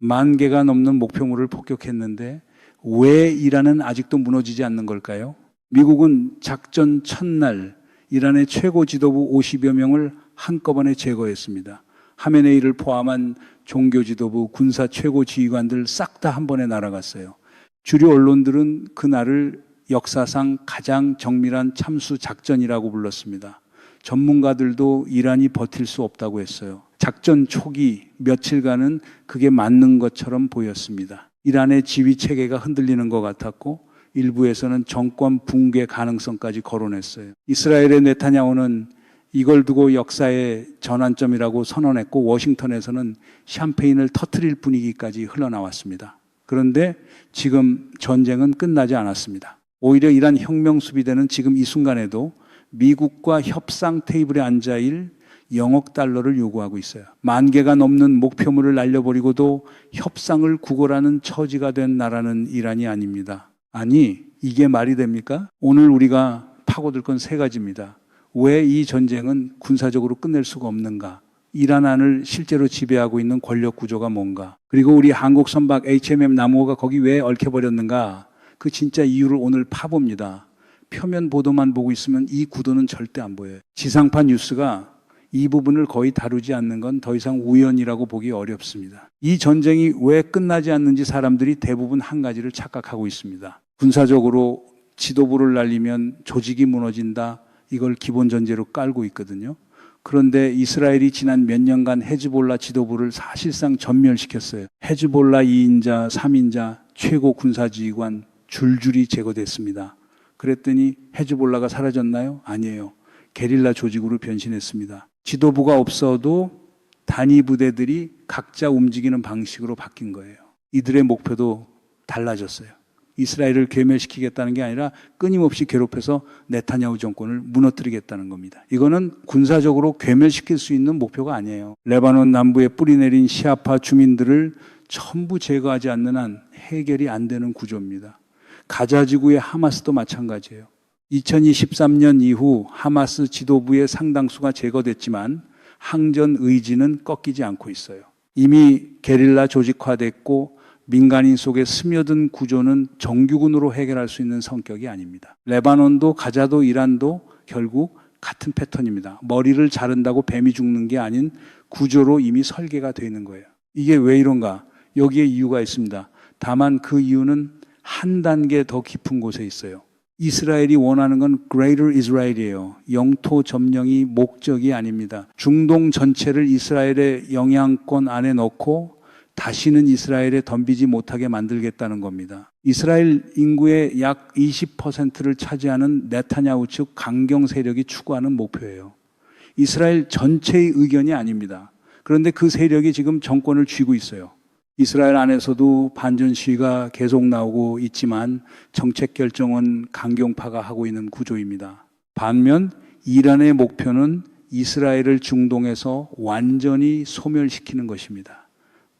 10,000개가 넘는 목표물을 폭격했는데 왜 이란은 아직도 무너지지 않는 걸까요? 미국은 작전 첫날 이란의 최고 지도부 50여 명을 한꺼번에 제거했습니다. 하메네이를 포함한 종교 지도부, 군사 최고 지휘관들 싹 다 한 번에 날아갔어요. 주류 언론들은 그날을 역사상 가장 정밀한 참수 작전이라고 불렀습니다. 전문가들도 이란이 버틸 수 없다고 했어요. 작전 초기 며칠간은 그게 맞는 것처럼 보였습니다. 이란의 지휘 체계가 흔들리는 것 같았고 일부에서는 정권 붕괴 가능성까지 거론했어요. 이스라엘의 네타냐후는 이걸 두고 역사의 전환점이라고 선언했고 워싱턴에서는 샴페인을 터뜨릴 분위기까지 흘러나왔습니다. 그런데 지금 전쟁은 끝나지 않았습니다. 오히려 이란 혁명수비대는 지금 이 순간에도 미국과 협상 테이블에 앉아일 0억 달러를 요구하고 있어요. 10,000개가 넘는 목표물을 날려버리고도 협상을 구걸하는 처지가 된 나라는 이란이 아닙니다. 아니, 이게 말이 됩니까? 오늘 우리가 파고들 건 3가지입니다. 왜 이 전쟁은 군사적으로 끝낼 수가 없는가? 이란 안을 실제로 지배하고 있는 권력 구조가 뭔가? 그리고 우리 한국 선박 HMM 남호가 거기 왜 얽혀버렸는가? 그 진짜 이유를 오늘 파봅니다. 표면 보도만 보고 있으면 이 구도는 절대 안 보여요. 지상파 뉴스가 이 부분을 거의 다루지 않는 건 더 이상 우연이라고 보기 어렵습니다. 이 전쟁이 왜 끝나지 않는지 사람들이 대부분 한 가지를 착각하고 있습니다. 군사적으로 지도부를 날리면 조직이 무너진다. 이걸 기본 전제로 깔고 있거든요. 그런데 이스라엘이 지난 몇 년간 헤즈볼라 지도부를 사실상 전멸시켰어요. 헤즈볼라 2인자, 3인자 최고 군사지휘관 줄줄이 제거됐습니다. 그랬더니 헤즈볼라가 사라졌나요? 아니에요. 게릴라 조직으로 변신했습니다. 지도부가 없어도 단위 부대들이 각자 움직이는 방식으로 바뀐 거예요. 이들의 목표도 달라졌어요. 이스라엘을 괴멸시키겠다는 게 아니라 끊임없이 괴롭혀서 네타냐후 정권을 무너뜨리겠다는 겁니다. 이거는 군사적으로 괴멸시킬 수 있는 목표가 아니에요. 레바논 남부에 뿌리내린 시아파 주민들을 전부 제거하지 않는 한 해결이 안 되는 구조입니다. 가자 지구의 하마스도 마찬가지예요. 2023년 이후 하마스 지도부의 상당수가 제거됐지만 항전 의지는 꺾이지 않고 있어요. 이미 게릴라 조직화됐고 민간인 속에 스며든 구조는 정규군으로 해결할 수 있는 성격이 아닙니다. 레바논도 가자도 이란도 결국 같은 패턴입니다. 머리를 자른다고 뱀이 죽는 게 아닌 구조로 이미 설계가 되어 있는 거예요. 이게 왜 이런가? 여기에 이유가 있습니다. 다만 그 이유는 한 단계 더 깊은 곳에 있어요. 이스라엘이 원하는 건 Greater Israel이에요. 영토 점령이 목적이 아닙니다. 중동 전체를 이스라엘의 영향권 안에 넣고 다시는 이스라엘에 덤비지 못하게 만들겠다는 겁니다. 이스라엘 인구의 약 20%를 차지하는 네타냐후 측 강경 세력이 추구하는 목표예요. 이스라엘 전체의 의견이 아닙니다. 그런데 그 세력이 지금 정권을 쥐고 있어요. 이스라엘 안에서도 반전 시위가 계속 나오고 있지만 정책 결정은 강경파가 하고 있는 구조입니다. 반면 이란의 목표는 이스라엘을 중동에서 완전히 소멸시키는 것입니다.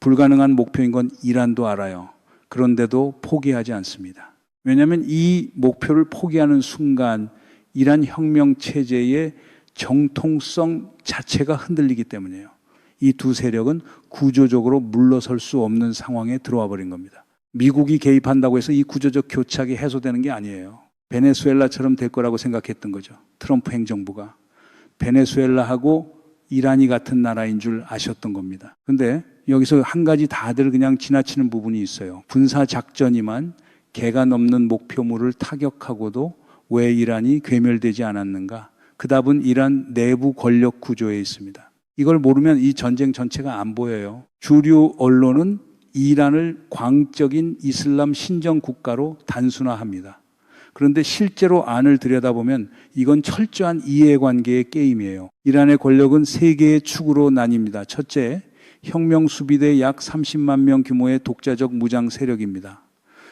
불가능한 목표인 건 이란도 알아요. 그런데도 포기하지 않습니다. 왜냐하면 이 목표를 포기하는 순간 이란 혁명 체제의 정통성 자체가 흔들리기 때문이에요. 이 두 세력은 구조적으로 물러설 수 없는 상황에 들어와 버린 겁니다. 미국이 개입한다고 해서 이 구조적 교착이 해소되는 게 아니에요. 베네수엘라처럼 될 거라고 생각했던 거죠. 트럼프 행정부가. 베네수엘라하고 이란이 같은 나라인 줄 아셨던 겁니다. 그런데 여기서 한 가지 다들 그냥 지나치는 부분이 있어요. 군사작전이만 개가 넘는 목표물을 타격하고도 왜 이란이 괴멸되지 않았는가? 그 답은 이란 내부 권력 구조에 있습니다. 이걸 모르면 이 전쟁 전체가 안 보여요. 주류 언론은 이란을 광적인 이슬람 신정 국가로 단순화합니다. 그런데 실제로 안을 들여다보면 이건 철저한 이해관계의 게임이에요. 이란의 권력은 3개의 축으로 나뉩니다. 첫째, 혁명수비대 약 30만 명 규모의 독자적 무장 세력입니다.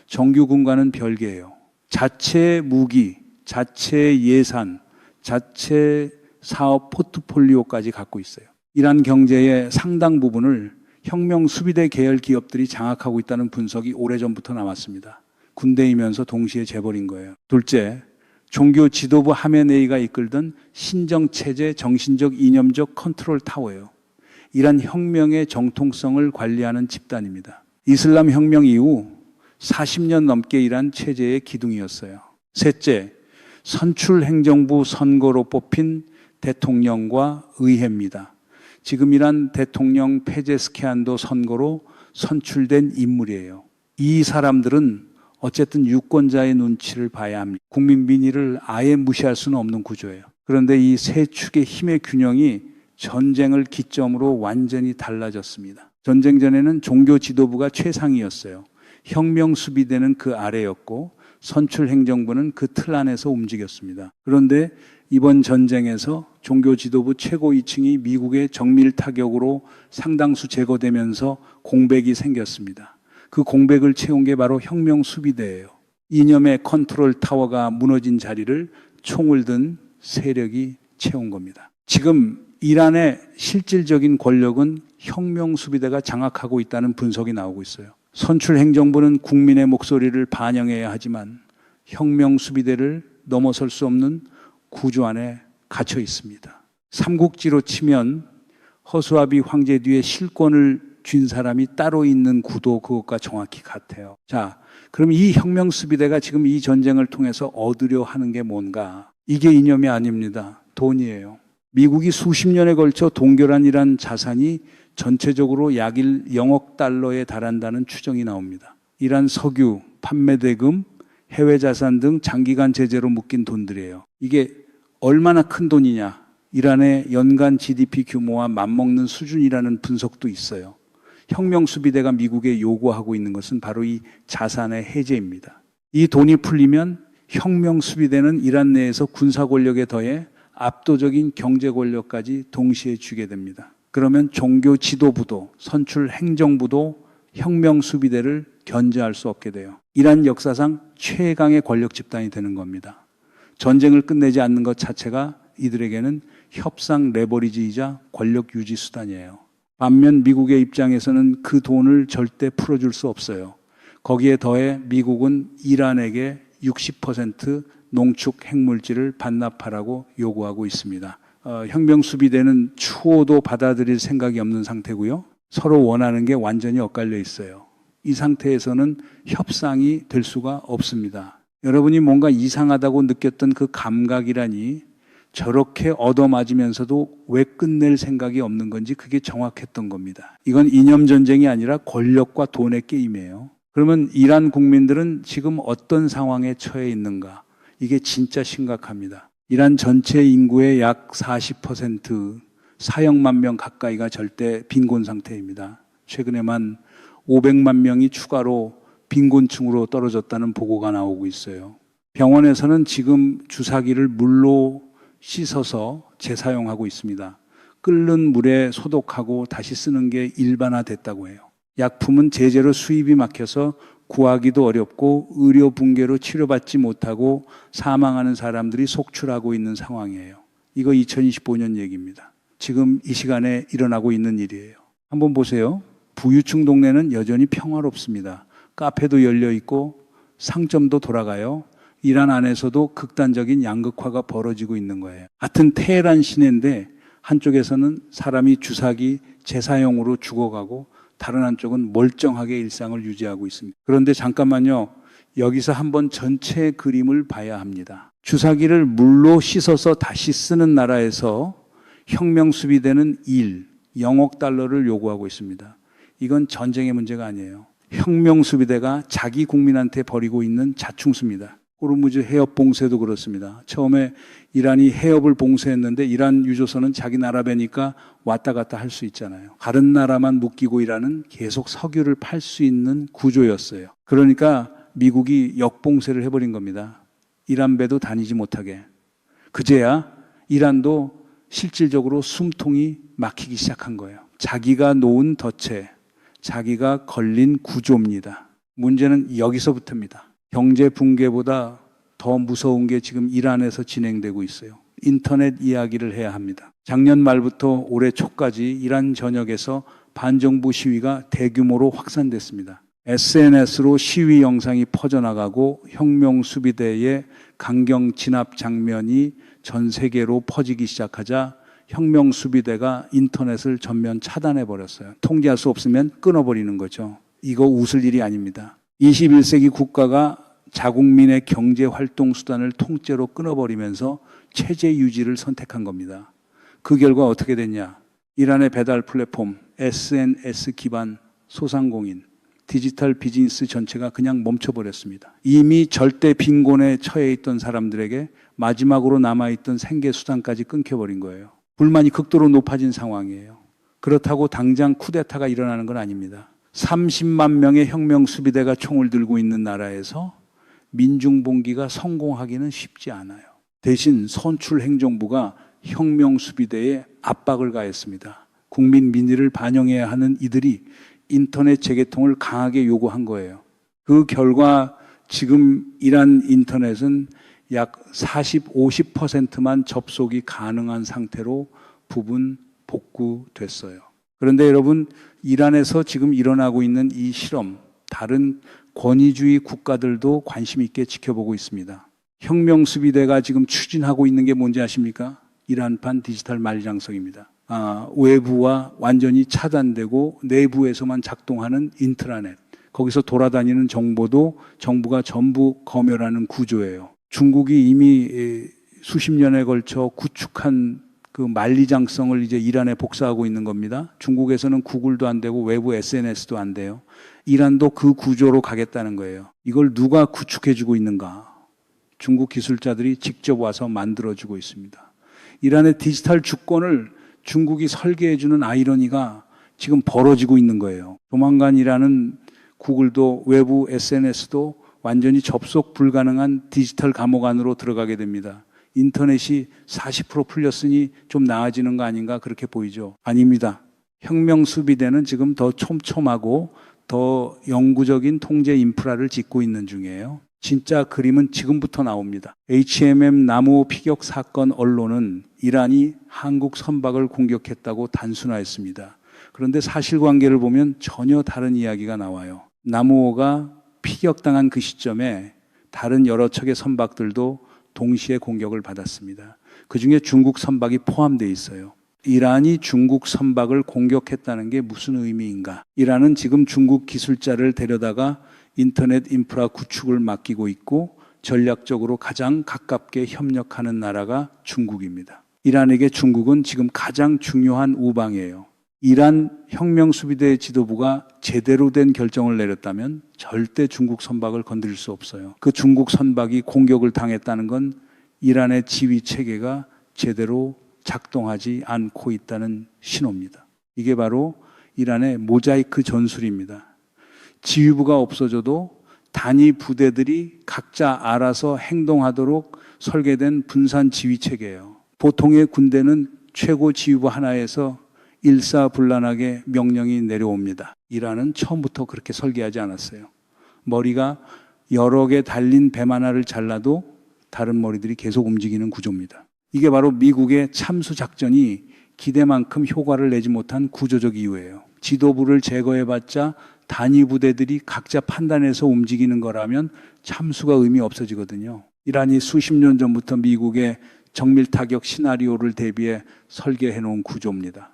정규군과는 별개예요. 자체 무기, 자체 예산, 자체 사업 포트폴리오까지 갖고 있어요. 이란 경제의 상당 부분을 혁명수비대 계열 기업들이 장악하고 있다는 분석이 오래전부터 나왔습니다. 군대이면서 동시에 재벌인 거예요. 둘째, 종교 지도부 하메네이가 이끌던 신정체제 정신적 이념적 컨트롤 타워예요. 이란 혁명의 정통성을 관리하는 집단입니다. 이슬람 혁명 이후 40년 넘게 이란 체제의 기둥이었어요. 셋째, 선출행정부 선거로 뽑힌 대통령과 의회입니다. 지금 이란 대통령 페제스키안도 선거로 선출된 인물이에요. 이 사람들은 어쨌든 유권자의 눈치를 봐야 합니다. 국민 민의를 아예 무시할 수는 없는 구조예요. 그런데 이 세 축의 힘의 균형이 전쟁을 기점으로 완전히 달라졌습니다. 전쟁 전에는 종교 지도부가 최상위였어요. 혁명 수비대는 그 아래였고 선출 행정부는 그 틀 안에서 움직였습니다. 그런데 이번 전쟁에서 종교 지도부 최고 2층이 미국의 정밀 타격으로 상당수 제거되면서 공백이 생겼습니다. 그 공백을 채운 게 바로 혁명 수비대예요. 이념의 컨트롤 타워가 무너진 자리를 총을 든 세력이 채운 겁니다. 지금 이란의 실질적인 권력은 혁명 수비대가 장악하고 있다는 분석이 나오고 있어요. 선출 행정부는 국민의 목소리를 반영해야 하지만 혁명 수비대를 넘어설 수 없는 구조 안에 갇혀 있습니다. 삼국지로 치면 허수아비 황제 뒤에 실권을 쥔 사람이 따로 있는 구도, 그것과 정확히 같아요. 자, 그럼 이 혁명 수비대가 지금 이 전쟁을 통해서 얻으려 하는 게 뭔가? 이게 이념이 아닙니다. 돈이에요. 미국이 수십 년에 걸쳐 동결한 이란 자산이 전체적으로 약 0억 달러에 달한다는 추정이 나옵니다. 이란 석유, 판매 대금, 해외 자산 등 장기간 제재로 묶인 돈들이에요. 이게 얼마나 큰 돈이냐? 이란의 연간 GDP 규모와 맞먹는 수준이라는 분석도 있어요. 혁명 수비대가 미국에 요구하고 있는 것은 바로 이 자산의 해제입니다. 이 돈이 풀리면 혁명 수비대는 이란 내에서 군사 권력에 더해 압도적인 경제 권력까지 동시에 쥐게 됩니다. 그러면 종교 지도부도 선출 행정부도 혁명 수비대를 견제할 수 없게 돼요. 이란 역사상 최강의 권력 집단이 되는 겁니다. 전쟁을 끝내지 않는 것 자체가 이들에게는 협상 레버리지이자 권력 유지 수단이에요. 반면 미국의 입장에서는 그 돈을 절대 풀어줄 수 없어요. 거기에 더해 미국은 이란에게 60% 농축 핵물질을 반납하라고 요구하고 있습니다. 혁명 수비대는 추호도 받아들일 생각이 없는 상태고요. 서로 원하는 게 완전히 엇갈려 있어요. 이 상태에서는 협상이 될 수가 없습니다. 여러분이 뭔가 이상하다고 느꼈던 그 감각이라니 저렇게 얻어맞으면서도 왜 끝낼 생각이 없는 건지 그게 정확했던 겁니다. 이건 이념 전쟁이 아니라 권력과 돈의 게임이에요. 그러면 이란 국민들은 지금 어떤 상황에 처해 있는가? 이게 진짜 심각합니다. 이란 전체 인구의 약 40%, 4억만 명 가까이가 절대 빈곤 상태입니다. 최근에만 500만 명이 추가로 빈곤층으로 떨어졌다는 보고가 나오고 있어요. 병원에서는 지금 주사기를 물로 씻어서 재사용하고 있습니다. 끓는 물에 소독하고 다시 쓰는 게 일반화됐다고 해요. 약품은 제재로 수입이 막혀서 구하기도 어렵고 의료 붕괴로 치료받지 못하고 사망하는 사람들이 속출하고 있는 상황이에요. 이거 2025년 얘기입니다. 지금 이 시간에 일어나고 있는 일이에요. 한번 보세요. 부유층 동네는 여전히 평화롭습니다. 카페도 열려 있고 상점도 돌아가요. 이란 안에서도 극단적인 양극화가 벌어지고 있는 거예요. 같은 테헤란 시내인데 한쪽에서는 사람이 주사기 재사용으로 죽어가고 다른 한쪽은 멀쩡하게 일상을 유지하고 있습니다. 그런데 잠깐만요. 여기서 한번 전체 그림을 봐야 합니다. 주사기를 물로 씻어서 다시 쓰는 나라에서 혁명 수비대는 0억 달러를 요구하고 있습니다. 이건 전쟁의 문제가 아니에요. 혁명 수비대가 자기 국민한테 벌이고 있는 자충수입니다. 호르무즈 해협 봉쇄도 그렇습니다. 처음에 이란이 해협을 봉쇄했는데 이란 유조선은 자기 나라 배니까 왔다 갔다 할 수 있잖아요. 다른 나라만 묶이고 이란은 계속 석유를 팔 수 있는 구조였어요. 그러니까 미국이 역봉쇄를 해버린 겁니다. 이란 배도 다니지 못하게. 그제야 이란도 실질적으로 숨통이 막히기 시작한 거예요. 자기가 놓은 덫에 자기가 걸린 구조입니다. 문제는 여기서부터입니다. 경제 붕괴보다 더 무서운 게 지금 이란에서 진행되고 있어요. 인터넷 이야기를 해야 합니다. 작년 말부터 올해 초까지 이란 전역에서 반정부 시위가 대규모로 확산됐습니다. SNS로 시위 영상이 퍼져나가고 혁명 수비대의 강경 진압 장면이 전 세계로 퍼지기 시작하자 혁명수비대가 인터넷을 전면 차단해 버렸어요. 통제할 수 없으면 끊어버리는 거죠. 이거 웃을 일이 아닙니다. 21세기 국가가 자국민의 경제 활동 수단을 통째로 끊어버리면서 체제 유지를 선택한 겁니다. 그 결과 어떻게 됐냐? 이란의 배달 플랫폼, SNS 기반 소상공인, 디지털 비즈니스 전체가 그냥 멈춰버렸습니다. 이미 절대 빈곤에 처해 있던 사람들에게 마지막으로 남아있던 생계 수단까지 끊겨버린 거예요. 불만이 극도로 높아진 상황이에요. 그렇다고 당장 쿠데타가 일어나는 건 아닙니다. 30만 명의 혁명 수비대가 총을 들고 있는 나라에서 민중봉기가 성공하기는 쉽지 않아요. 대신 선출행정부가 혁명 수비대에 압박을 가했습니다. 국민 민의를 반영해야 하는 이들이 인터넷 재개통을 강하게 요구한 거예요. 그 결과 지금 이란 인터넷은 약 40, 50%만 접속이 가능한 상태로 부분 복구됐어요. 그런데 여러분, 이란에서 지금 일어나고 있는 이 실험, 다른 권위주의 국가들도 관심 있게 지켜보고 있습니다. 혁명수비대가 지금 추진하고 있는 게 뭔지 아십니까? 이란판 디지털 만리장성입니다. 외부와 완전히 차단되고 내부에서만 작동하는 인트라넷. 거기서 돌아다니는 정보도 정부가 전부 검열하는 구조예요. 중국이 이미 수십 년에 걸쳐 구축한 그 만리장성을 이제 이란에 복사하고 있는 겁니다. 중국에서는 구글도 안 되고 외부 SNS도 안 돼요. 이란도 그 구조로 가겠다는 거예요. 이걸 누가 구축해주고 있는가? 중국 기술자들이 직접 와서 만들어주고 있습니다. 이란의 디지털 주권을 중국이 설계해주는 아이러니가 지금 벌어지고 있는 거예요. 조만간 이란은 구글도 외부 SNS도 완전히 접속 불가능한 디지털 감옥 안으로 들어가게 됩니다. 인터넷이 40% 풀렸으니 좀 나아지는 거 아닌가 그렇게 보이죠? 아닙니다. 혁명수비대는 지금 더 촘촘하고 더 영구적인 통제 인프라를 짓고 있는 중이에요. 진짜 그림은 지금부터 나옵니다. HMM 나무 피격 사건 언론은 이란이 한국 선박을 공격했다고 단순화했습니다. 그런데 사실관계를 보면 전혀 다른 이야기가 나와요. 나무호가 피격당한 그 시점에 다른 여러 척의 선박들도 동시에 공격을 받았습니다. 그중에 중국 선박이 포함되어 있어요. 이란이 중국 선박을 공격했다는 게 무슨 의미인가? 이란은 지금 중국 기술자를 데려다가 인터넷 인프라 구축을 맡기고 있고 전략적으로 가장 가깝게 협력하는 나라가 중국입니다. 이란에게 중국은 지금 가장 중요한 우방이에요. 이란 혁명수비대 지도부가 제대로 된 결정을 내렸다면 절대 중국 선박을 건드릴 수 없어요. 그 중국 선박이 공격을 당했다는 건 이란의 지휘 체계가 제대로 작동하지 않고 있다는 신호입니다. 이게 바로 이란의 모자이크 전술입니다. 지휘부가 없어져도 단위 부대들이 각자 알아서 행동하도록 설계된 분산 지휘 체계예요. 보통의 군대는 최고 지휘부 하나에서 일사불란하게 명령이 내려옵니다. 이란은 처음부터 그렇게 설계하지 않았어요. 머리가 여러 개 달린 뱀 하나를 잘라도 다른 머리들이 계속 움직이는 구조입니다. 이게 바로 미국의 참수 작전이 기대만큼 효과를 내지 못한 구조적 이유예요. 지도부를 제거해봤자 단위 부대들이 각자 판단해서 움직이는 거라면 참수가 의미 없어지거든요. 이란이 수십 년 전부터 미국의 정밀 타격 시나리오를 대비해 설계해 놓은 구조입니다.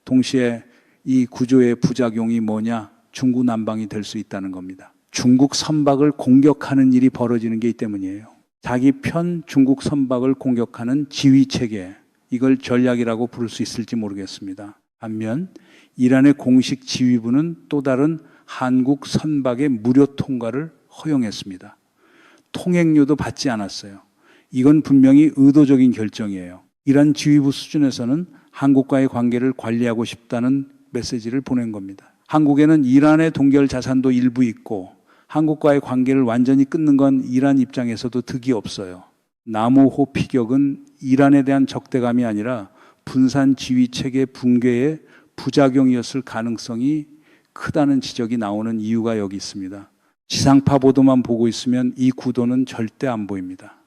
동시에 이 구조의 부작용이 뭐냐? 중구난방이 될 수 있다는 겁니다. 중국 선박을 공격하는 일이 벌어지는 게 이 때문이에요. 자기 편 중국 선박을 공격하는 지휘 체계, 이걸 전략이라고 부를 수 있을지 모르겠습니다. 반면 이란의 공식 지휘부는 또 다른 한국 선박의 무료 통과를 허용했습니다. 통행료도 받지 않았어요. 이건 분명히 의도적인 결정이에요. 이란 지휘부 수준에서는 한국과의 관계를 관리하고 싶다는 메시지를 보낸 겁니다. 한국에는 이란의 동결 자산도 일부 있고 한국과의 관계를 완전히 끊는 건 이란 입장에서도 득이 없어요. 나무호 피격은 이란에 대한 적대감이 아니라 분산 지휘 체계 붕괴의 부작용이었을 가능성이 크다는 지적이 나오는 이유가 여기 있습니다. 지상파 보도만 보고 있으면 이 구도는 절대 안 보입니다.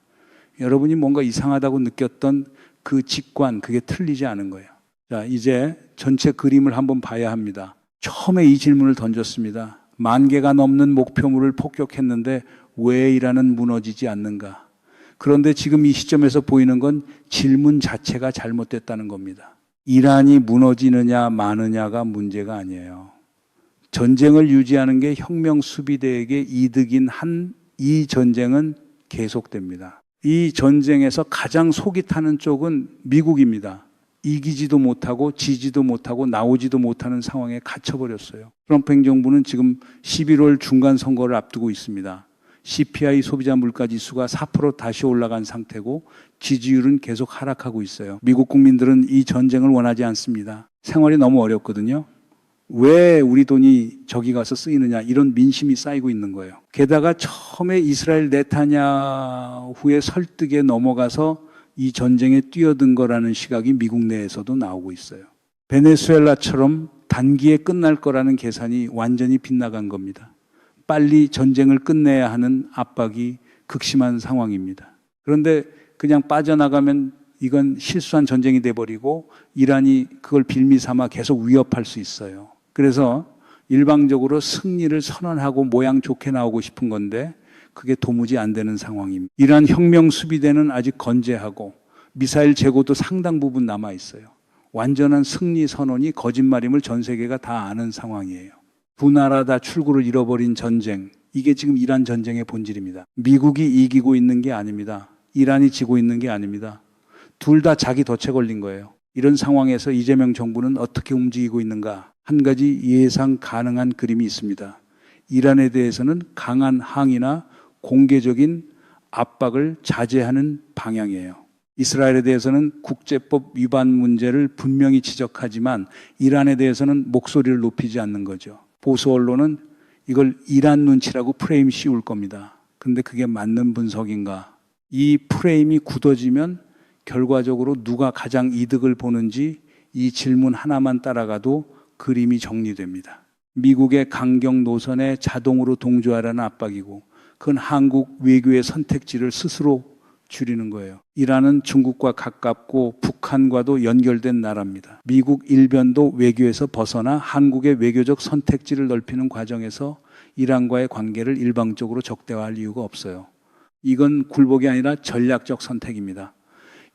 여러분이 뭔가 이상하다고 느꼈던 그 직관, 그게 틀리지 않은 거예요. 자, 이제 전체 그림을 한번 봐야 합니다. 처음에 이 질문을 던졌습니다. 10,000개가 넘는 목표물을 폭격했는데 왜 이란은 무너지지 않는가? 그런데 지금 이 시점에서 보이는 건 질문 자체가 잘못됐다는 겁니다. 이란이 무너지느냐 마느냐가 문제가 아니에요. 전쟁을 유지하는 게 혁명 수비대에게 이득인 한 이 전쟁은 계속됩니다. 이 전쟁에서 가장 속이 타는 쪽은 미국입니다. 이기지도 못하고 지지도 못하고 나오지도 못하는 상황에 갇혀버렸어요. 트럼프 행정부는 지금 11월 중간 선거를 앞두고 있습니다. CPI 소비자 물가지수가 4% 다시 올라간 상태고 지지율은 계속 하락하고 있어요. 미국 국민들은 이 전쟁을 원하지 않습니다. 생활이 너무 어렵거든요. 왜 우리 돈이 저기 가서 쓰이느냐, 이런 민심이 쌓이고 있는 거예요. 게다가 처음에 이스라엘 네타냐후의 설득에 넘어가서 이 전쟁에 뛰어든 거라는 시각이 미국 내에서도 나오고 있어요. 베네수엘라처럼 단기에 끝날 거라는 계산이 완전히 빗나간 겁니다. 빨리 전쟁을 끝내야 하는 압박이 극심한 상황입니다. 그런데 그냥 빠져나가면 이건 실수한 전쟁이 돼버리고 이란이 그걸 빌미 삼아 계속 위협할 수 있어요. 그래서 일방적으로 승리를 선언하고 모양 좋게 나오고 싶은 건데 그게 도무지 안 되는 상황입니다. 이란 혁명 수비대는 아직 건재하고 미사일 재고도 상당 부분 남아 있어요. 완전한 승리 선언이 거짓말임을 전 세계가 다 아는 상황이에요. 두 나라 다 출구를 잃어버린 전쟁, 이게 지금 이란 전쟁의 본질입니다. 미국이 이기고 있는 게 아닙니다. 이란이 지고 있는 게 아닙니다. 둘 다 자기 덫에 걸린 거예요. 이런 상황에서 이재명 정부는 어떻게 움직이고 있는가? 한 가지 예상 가능한 그림이 있습니다. 이란에 대해서는 강한 항의나 공개적인 압박을 자제하는 방향이에요. 이스라엘에 대해서는 국제법 위반 문제를 분명히 지적하지만 이란에 대해서는 목소리를 높이지 않는 거죠. 보수 언론은 이걸 이란 눈치라고 프레임 씌울 겁니다. 근데 그게 맞는 분석인가? 이 프레임이 굳어지면 결과적으로 누가 가장 이득을 보는지 이 질문 하나만 따라가도 그림이 정리됩니다. 미국의 강경 노선에 자동으로 동조하라는 압박이고 그건 한국 외교의 선택지를 스스로 줄이는 거예요. 이란은 중국과 가깝고 북한과도 연결된 나라입니다. 미국 일변도 외교에서 벗어나 한국의 외교적 선택지를 넓히는 과정에서 이란과의 관계를 일방적으로 적대화할 이유가 없어요. 이건 굴복이 아니라 전략적 선택입니다.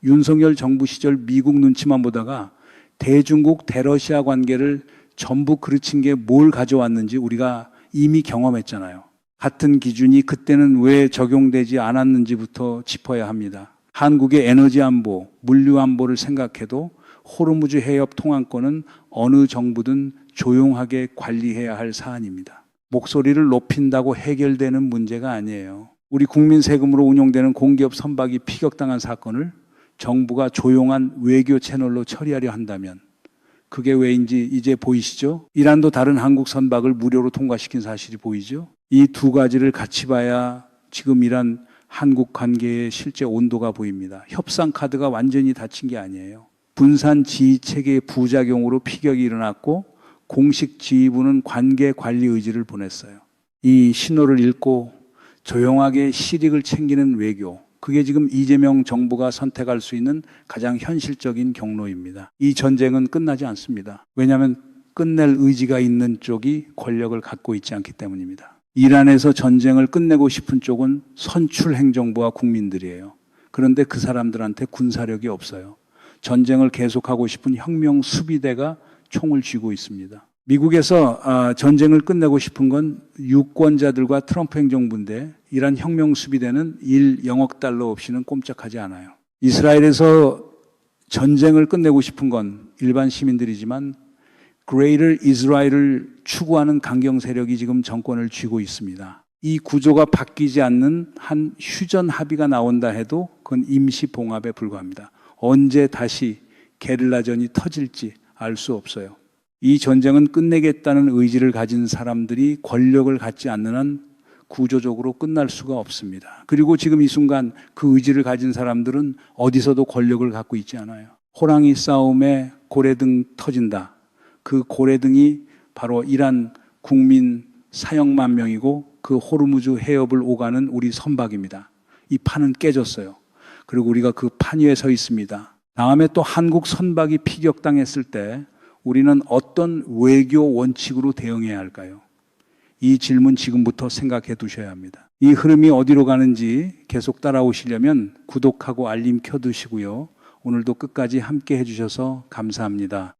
윤석열 정부 시절 미국 눈치만 보다가 대중국, 대러시아 관계를 전부 그르친 게 뭘 가져왔는지 우리가 이미 경험했잖아요. 같은 기준이 그때는 왜 적용되지 않았는지부터 짚어야 합니다. 한국의 에너지 안보, 물류 안보를 생각해도 호르무즈 해협 통항권은 어느 정부든 조용하게 관리해야 할 사안입니다. 목소리를 높인다고 해결되는 문제가 아니에요. 우리 국민 세금으로 운용되는 공기업 선박이 피격당한 사건을 정부가 조용한 외교 채널로 처리하려 한다면 그게 왜인지 이제 보이시죠? 이란도 다른 한국 선박을 무료로 통과시킨 사실이 보이죠? 이 두 가지를 같이 봐야 지금 이란 한국 관계의 실제 온도가 보입니다. 협상 카드가 완전히 닫힌 게 아니에요. 분산 지휘 체계의 부작용으로 피격이 일어났고 공식 지휘부는 관계 관리 의지를 보냈어요. 이 신호를 읽고 조용하게 실익을 챙기는 외교, 그게 지금 이재명 정부가 선택할 수 있는 가장 현실적인 경로입니다. 이 전쟁은 끝나지 않습니다. 왜냐하면 끝낼 의지가 있는 쪽이 권력을 갖고 있지 않기 때문입니다. 이란에서 전쟁을 끝내고 싶은 쪽은 선출 행정부와 국민들이에요. 그런데 그 사람들한테 군사력이 없어요. 전쟁을 계속하고 싶은 혁명 수비대가 총을 쥐고 있습니다. 미국에서 전쟁을 끝내고 싶은 건 유권자들과 트럼프 행정부인데 이란 혁명 수비대는 1영억 달러 없이는 꼼짝하지 않아요. 이스라엘에서 전쟁을 끝내고 싶은 건 일반 시민들이지만 Greater Israel을 추구하는 강경 세력이 지금 정권을 쥐고 있습니다. 이 구조가 바뀌지 않는 한 휴전 합의가 나온다 해도 그건 임시 봉합에 불과합니다. 언제 다시 게릴라전이 터질지 알 수 없어요. 이 전쟁은 끝내겠다는 의지를 가진 사람들이 권력을 갖지 않는 한 구조적으로 끝날 수가 없습니다. 그리고 지금 이 순간 그 의지를 가진 사람들은 어디서도 권력을 갖고 있지 않아요. 호랑이 싸움에 고래등 터진다. 그 고래등이 바로 이란 국민 4억만 명이고 그 호르무즈 해협을 오가는 우리 선박입니다. 이 판은 깨졌어요. 그리고 우리가 그 판 위에 서 있습니다. 다음에 또 한국 선박이 피격당했을 때 우리는 어떤 외교 원칙으로 대응해야 할까요? 이 질문 지금부터 생각해 두셔야 합니다. 이 흐름이 어디로 가는지 계속 따라오시려면 구독하고 알림 켜두시고요. 오늘도 끝까지 함께 해주셔서 감사합니다.